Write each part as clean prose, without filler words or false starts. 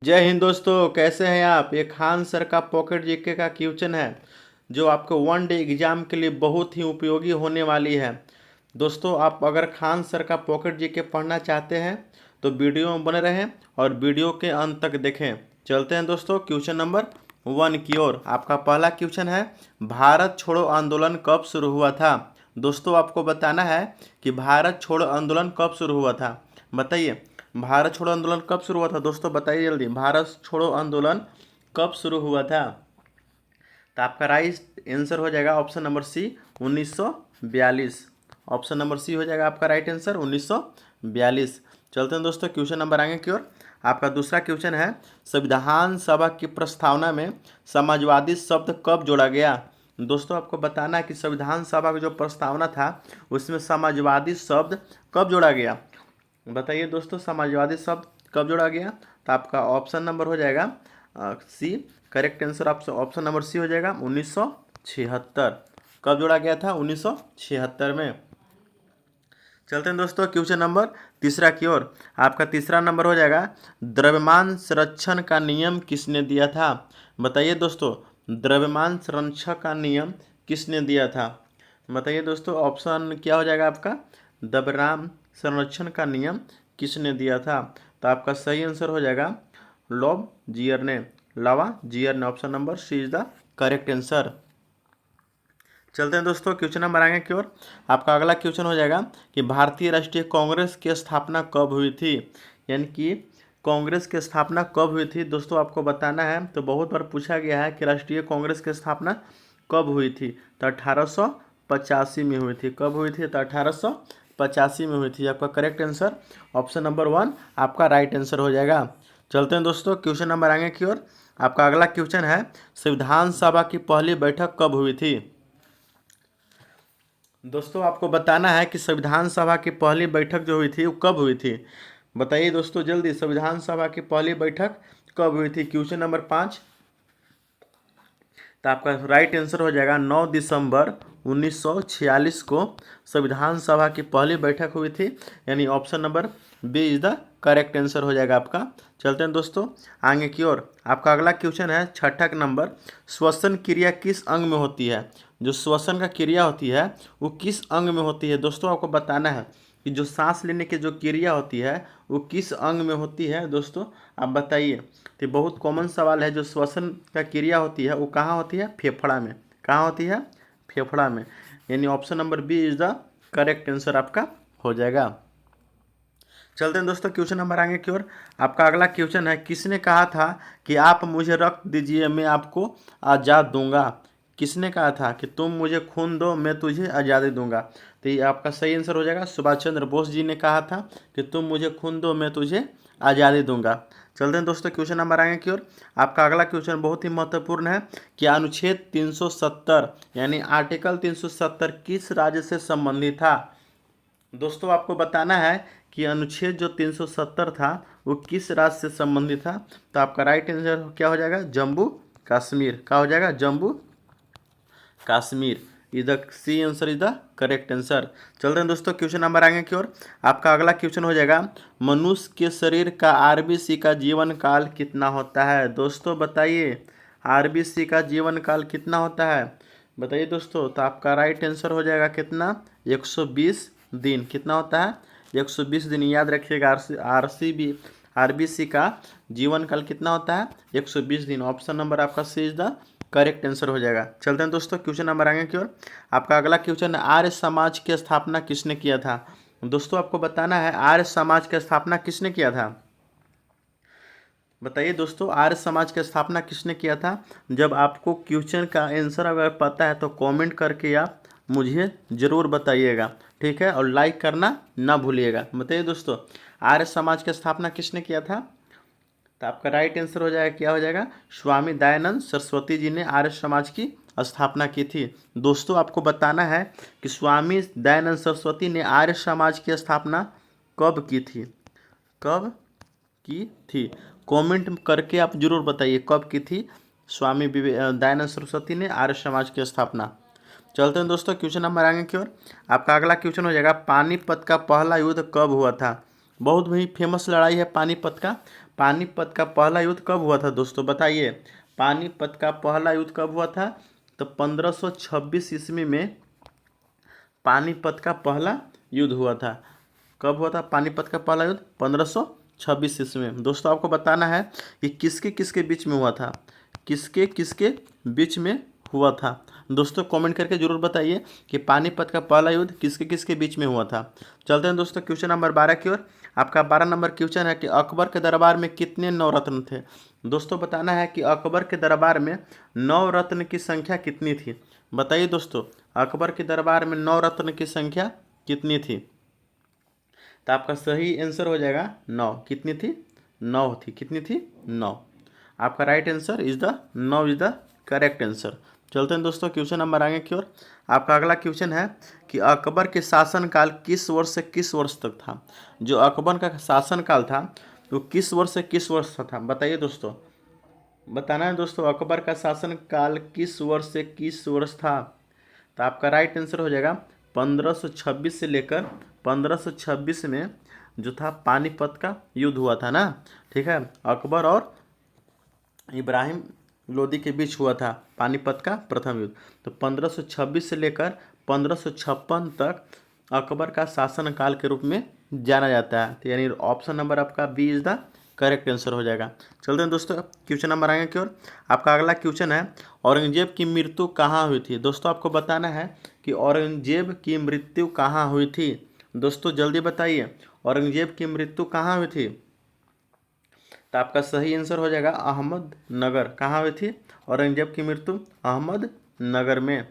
जय हिंद दोस्तों, कैसे हैं आप। ये खान सर का पॉकेट जीके का क्वेश्चन है जो आपको वन डे एग्जाम के लिए बहुत ही उपयोगी होने वाली है। दोस्तों, आप अगर खान सर का पॉकेट जीके पढ़ना चाहते हैं तो वीडियो में बने रहें और वीडियो के अंत तक देखें। चलते हैं दोस्तों क्वेश्चन नंबर 1 की ओर। आपका पहला क्वेश्चन है, भारत छोड़ो आंदोलन कब शुरू हुआ था। दोस्तों, आपको बताना है कि भारत छोड़ो आंदोलन कब शुरू हुआ था। बताइए, भारत छोड़ो आंदोलन कब शुरू हुआ था। दोस्तों बताइए जल्दी, भारत छोड़ो आंदोलन कब शुरू हुआ था। तो आपका राइट आंसर हो जाएगा option number C, 1942। Option number C हो जाएगा आपका राइट आंसर 1942। चलते हैं दोस्तों क्वेश्चन नंबर आगे की ओर। आपका दूसरा क्वेश्चन है, संविधान सभा की प्रस्तावना में समाजवादी शब्द कब जोड़ा गया। दोस्तों, आपको बताना है कि संविधान सभा का जो प्रस्तावना था उसमें समाजवादी शब्द कब जोड़ा गया। बताइए दोस्तों, समाजवादी शब्द कब जोड़ा गया। तो आपका ऑप्शन नंबर हो जाएगा C. Correct answer option number C हो जाएगा 1976। कब जोड़ा गया था, 1976 में। चलते हैं दोस्तों क्वेश्चन नंबर तीसरा की ओर। आपका तीसरा नंबर हो जाएगा, द्रव्यमान संरक्षण का नियम किसने दिया था। बताइए दोस्तों, द्रव्यमान संरक्षण का नियम किसने दिया था। बताइए दोस्तों, ऑप्शन क्या हो जाएगा आपका, द्रव्यमान संरक्षण का नियम किसने दिया था। तो आपका सही आंसर हो जाएगा लॉवजियर ने, लावाजियर ने। Option number C is the correct answer. चलते हैं दोस्तों क्वेश्चन नंबर आगे की ओर। आपका अगला क्वेश्चन हो जाएगा कि भारतीय राष्ट्रीय कांग्रेस की स्थापना कब हुई थी। यानी कि कांग्रेस की स्थापना कब हुई थी। दोस्तों, आपको बताना है, तो बहुत बार पूछा गया है कि राष्ट्रीय कांग्रेस की स्थापना कब हुई थी। तो 1885 में हुई थी। कब हुई थी, तो 1885 में हुई थी। आपका करेक्ट आंसर ऑप्शन नंबर 1 आपका राइट आंसर हो जाएगा। चलते हैं दोस्तों क्वेश्चन नंबर आगे की ओर। आपका अगला क्वेश्चन है, संविधान सभा की पहली बैठक कब हुई थी। दोस्तों, आपको बताना है कि संविधान सभा की पहली बैठक जो हुई थी वो कब हुई थी। बताइए दोस्तों जल्दी, संविधान सभा की पहली बैठक कब हुई थी। Question number 5। तो आपका राइट आंसर हो जाएगा 9 दिसंबर 1946 को संविधान सभा की पहली बैठक हुई थी। यानी option number B is the correct answer हो जाएगा आपका। चलते हैं दोस्तों आगे की ओर। आपका अगला क्वेश्चन है छठा नंबर, श्वसन क्रिया किस अंग में होती है। जो श्वसन का क्रिया होती है वो किस अंग में होती है। दोस्तों, आपको बताना है कि जो सांस लेने की जो क्रिया होती है वो किस अंग में होती है। दोस्तों, आप बताइए। तो बहुत कॉमन सवाल है, जो श्वसन का क्रिया होती है वो कहाँ होती है, फेफड़ा में। कहाँ होती है, फेफड़ा में। यानी option number B is the correct answer आपका हो जाएगा। चलते हैं दोस्तों क्वेश्चन नंबर आगे की ओर। आपका अगला क्वेश्चन है, किसने कहा था कि आप मुझे रक्त दीजिए मैं आपको आज़ाद दूंगा। किसने कहा था कि तुम मुझे खून दो मैं तुझे आज़ादी दूंगा। तो ये आपका सही आंसर हो जाएगा, सुभाष चंद्र बोस जी ने कहा था कि तुम मुझे खून दो मैं तुझे आज़ादी दूंगा। चलते हैं दोस्तों क्वेश्चन नंबर आगे की ओर। आपका अगला क्वेश्चन बहुत ही महत्वपूर्ण है कि अनुच्छेद 370 यानी आर्टिकल 370 किस राज्य से संबंधित था। दोस्तों, आपको बताना है कि अनुच्छेद जो 370 था वो किस राज्य से संबंधित था। तो आपका राइट आंसर क्या हो जाएगा, जम्मू कश्मीर। क्या हो जाएगा, Jammu Kashmir. Is the C answer is the correct answer. चल रहे हैं दोस्तों क्वेश्चन नंबर आगे की ओर। आपका अगला क्वेश्चन हो जाएगा, मनुष्य के शरीर का आरबीसी का जीवन काल कितना होता है। दोस्तों बताइए, आरबीसी का जीवन काल कितना होता है। बताइए दोस्तों। तो आपका राइट आंसर हो जाएगा कितना, 120 दिन। कितना होता है, 120 दिन। याद रखिएगा, आरबीसी का जीवन काल कितना होता है, 120 दिन। ऑप्शन नंबर आपका सी इज द करेक्ट आंसर हो जाएगा। चलते हैं दोस्तों क्वेश्चन नंबर आगे की ओर। आपका अगला क्वेश्चन है, आर्य समाज की स्थापना किसने किया था। दोस्तों, आपको बताना है आर्य समाज की स्थापना किसने किया था। बताइए दोस्तों, आर्य समाज की स्थापना किसने किया था। जब आपको क्वेश्चन का आंसर अगर पता है तो कमेंट करके आप मुझे ज़रूर बताइएगा, ठीक है। और लाइक करना ना भूलिएगा। बताइए दोस्तों, आर्य समाज की स्थापना किसने किया था। तो आपका राइट आंसर हो जाएगा, क्या हो जाएगा, स्वामी दयानंद सरस्वती जी ने आर्य समाज की स्थापना की थी। दोस्तों, आपको बताना है कि स्वामी दयानंद सरस्वती ने आर्य समाज की स्थापना कब की थी। कब की थी, कमेंट करके आप जरूर बताइए कब की थी स्वामी दयानंद सरस्वती ने आर्य समाज की स्थापना। चलते हैं दोस्तों क्वेश्चन नंबर आगे की ओर। आपका अगला क्वेश्चन हो जाएगा, पानीपत का पहला युद्ध कब हुआ था। बहुत ही फेमस लड़ाई है पानीपत का। पानीपत का पहला युद्ध कब हुआ था दोस्तों, बताइए। पानीपत का पहला युद्ध कब हुआ था? तो 1526 ईस्वी में पानीपत का पहला युद्ध हुआ था। कब हुआ था पानीपत का पहला युद्ध? 1526 ईस्वी में। दोस्तों आपको बताना है कि किसके किसके बीच में हुआ था, किसके किसके बीच में हुआ था। दोस्तों कमेंट करके जरूर बताइए कि पानीपत का पहला युद्ध किसके किसके बीच में हुआ था। चलते हैं दोस्तों क्वेश्चन नंबर 12 की ओर। आपका 12 नंबर क्वेश्चन है कि अकबर के दरबार में कितने नवरत्न थे। दोस्तों बताना है कि अकबर के दरबार में नवरत्न की संख्या कितनी थी। बताइए दोस्तों, अकबर के दरबार में नवरत्न की संख्या कितनी थी? तो आपका सही आंसर हो जाएगा 9। कितनी थी? 9 थी। कितनी थी? 9। आपका right answer is the 9 is the correct answer. चलते हैं दोस्तों क्वेश्चन नंबर आगे की ओर। आपका अगला क्वेश्चन है कि अकबर के शासनकाल किस वर्ष से किस वर्ष तक था। जो अकबर का शासनकाल था वो किस वर्ष से किस वर्ष तक था, बताइए दोस्तों। बताना है दोस्तों अकबर का शासनकाल किस वर्ष से किस वर्ष था। तो आपका राइट आंसर हो जाएगा 1526 से लेकर 1526 में जो था पानीपत का युद्ध हुआ था ना, ठीक है। अकबर और इब्राहिम लोदी के बीच हुआ था पानीपत का प्रथम युद्ध। तो 1526 से लेकर 1556 तक अकबर का शासनकाल के रूप में जाना जाता है। तो यानी ऑप्शन नंबर आपका B is the correct answer हो जाएगा। चलते हैं दोस्तों क्वेश्चन नंबर आगे की ओर। आपका अगला क्वेश्चन है औरंगजेब की मृत्यु कहाँ हुई थी। दोस्तों आपको बताना है कि औरंगजेब की मृत्यु कहाँ हुई थी। दोस्तों जल्दी बताइए, औरंगजेब की मृत्यु कहाँ हुई थी। तो आपका सही आंसर हो जाएगा अहमदनगर। कहाँ हुई थी औरंगजेब की मृत्यु? अहमदनगर में।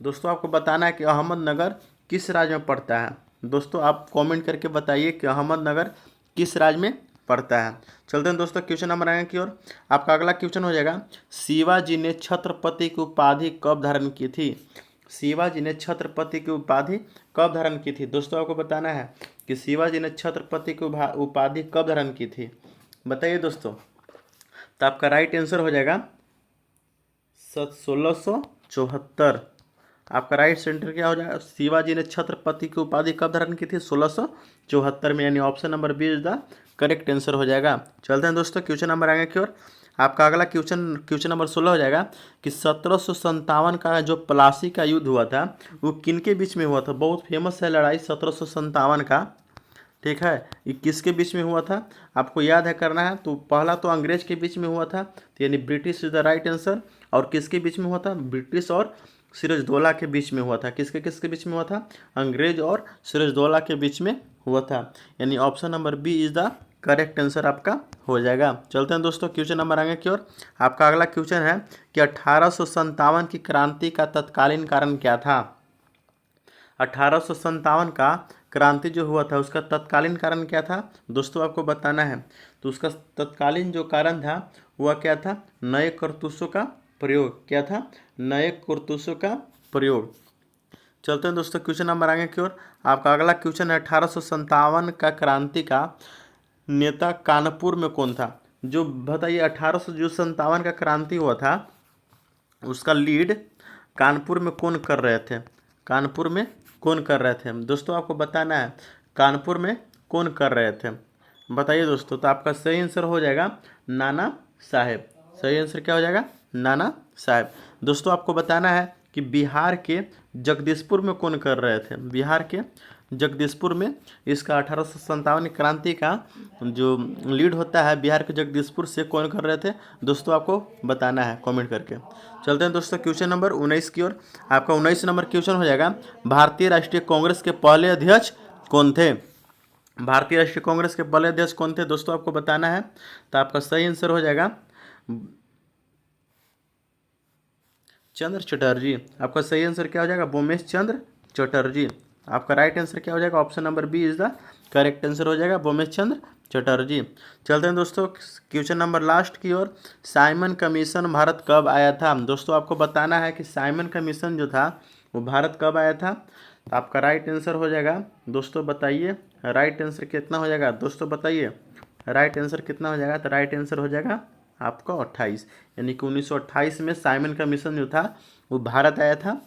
दोस्तों आपको बताना है कि अहमदनगर किस राज्य में पड़ता है। दोस्तों आप कमेंट करके बताइए कि अहमदनगर किस राज्य में पड़ता है। चलते हैं दोस्तों क्वेश्चन नंबर आगे की ओर। आपका अगला क्वेश्चन हो जाएगा शिवाजी ने छत्रपति की उपाधि कब धारण की थी। शिवाजी ने छत्रपति की उपाधि कब धारण की थी। दोस्तों आपको बताना है कि शिवाजी ने छत्रपति की उपाधि कब धारण की थी, बताइए दोस्तों। तो आपका राइट आंसर हो जाएगा 1674। आपका राइट सेंटर क्या हो जाएगा? शिवाजी ने छत्रपति की उपाधि कब धारण की थी? 1674 में, यानी option number B is the correct answer हो जाएगा। चलते हैं दोस्तों क्वेश्चन नंबर आगे की ओर। आपका अगला क्वेश्चन नंबर 16 हो जाएगा कि 1757 का जो प्लासी का युद्ध हुआ था वो किन के बीच में हुआ था। बहुत फेमस है लड़ाई 1757 का, ठीक है। ये किसके बीच में हुआ था आपको याद है करना है। तो पहला तो अंग्रेज के बीच में हुआ था, तो यानी British is the right answer. और किसके बीच में हुआ था? ब्रिटिश और सिराजदौला के बीच में हुआ था। किसके किसके बीच में हुआ था? अंग्रेज और सिराजदौला के बीच में हुआ था, यानी option number B is the correct answer आपका हो जाएगा। चलते हैं दोस्तों क्वेश्चन नंबर आगे की ओर। आपका अगला क्वेश्चन है कि 1857 की क्रांति का तत्कालीन कारण क्या था। 1857 का क्रांति जो हुआ था उसका तत्कालीन कारण क्या था दोस्तों, आपको बताना है। तो उसका तत्कालीन जो कारण था वह क्या था? नए कारतूसों का प्रयोग। क्या था? नए कारतूसों का प्रयोग। चलते हैं दोस्तों क्वेश्चन नंबर आगे की ओर। आपका अगला क्वेश्चन है 1857 का क्रांति का नेता कानपुर में कौन था। जो बताइए 1857 का क्रांति हुआ था उसका लीड कानपुर में कौन कर रहे थे। कानपुर में कौन कर रहे थे दोस्तों, आपको बताना है कानपुर में कौन कर रहे थे, बताइए दोस्तों। तो आपका सही आंसर हो जाएगा नाना साहेब। सही आंसर क्या हो जाएगा? नाना साहेब। दोस्तों आपको बताना है कि बिहार के जगदीशपुर में कौन कर रहे थे। बिहार के जगदीशपुर में इसका 1857 क्रांति का जो लीड होता है बिहार के जगदीशपुर से कौन कर रहे थे दोस्तों, आपको बताना है कमेंट करके। चलते हैं दोस्तों क्वेश्चन नंबर 19 की ओर। आपका 19 नंबर क्वेश्चन हो जाएगा भारतीय राष्ट्रीय कांग्रेस के पहले अध्यक्ष कौन थे। भारतीय राष्ट्रीय कांग्रेस के पहले अध्यक्ष कौन थे दोस्तों, आपको बताना है। तो आपका सही आंसर हो जाएगा चंद्र चटर्जी। आपका सही आंसर क्या हो जाएगा? बोमेश चंद्र चटर्जी। आपका राइट आंसर क्या हो जाएगा? Option number B is the correct answer हो जाएगा बोमेश चंद्र चटर्जी। चलते हैं दोस्तों क्वेश्चन नंबर लास्ट की ओर। साइमन कमीशन भारत कब आया था दोस्तों, आपको बताना है कि साइमन कमीशन जो था वो भारत कब आया था। तो आपका राइट आंसर हो जाएगा दोस्तों, बताइए राइट आंसर कितना हो जाएगा दोस्तों, बताइए राइट आंसर कितना हो जाएगा। तो राइट आंसर हो जाएगा आपका 28, यानी कि 1928 में साइमन कमीशन जो था वो भारत आया था।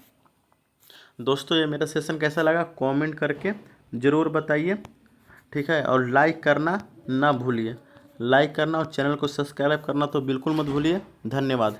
दोस्तों ये मेरा सेशन कैसा लगा कमेंट करके ज़रूर बताइए, ठीक है। और लाइक करना ना भूलिए। लाइक करना और चैनल को सब्सक्राइब करना तो बिल्कुल मत भूलिए। धन्यवाद।